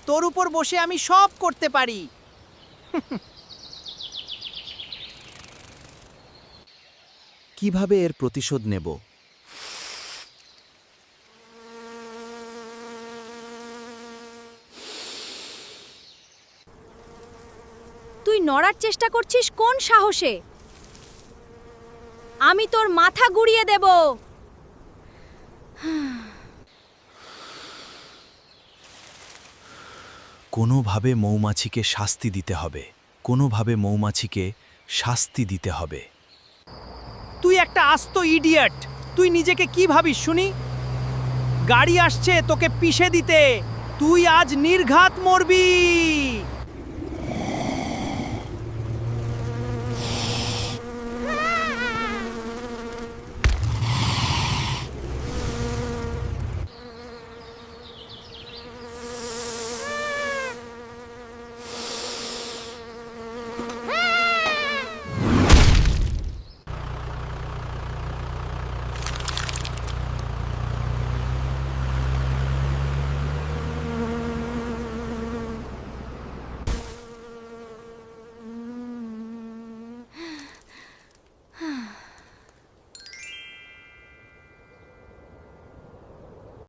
তোর উপর বসে আমি সব করতে পারি। কিভাবে এর প্রতিশোধ নেব? তুই নড়ার চেষ্টা করছিস কোন সাহসে? আমি তোর মাথা গুড়িয়ে দেব। কোনোভাবে মৌমাছিকে শাস্তি দিতে হবে, কোনোভাবে মৌমাছিকে শাস্তি দিতে হবে। তুই একটা আস্ত ইডিয়েট। তুই নিজেকে কি ভাবিস শুনি? গাড়ি আসছে তোকে পিষে দিতে। তুই আজ নির্ঘাত মরবি।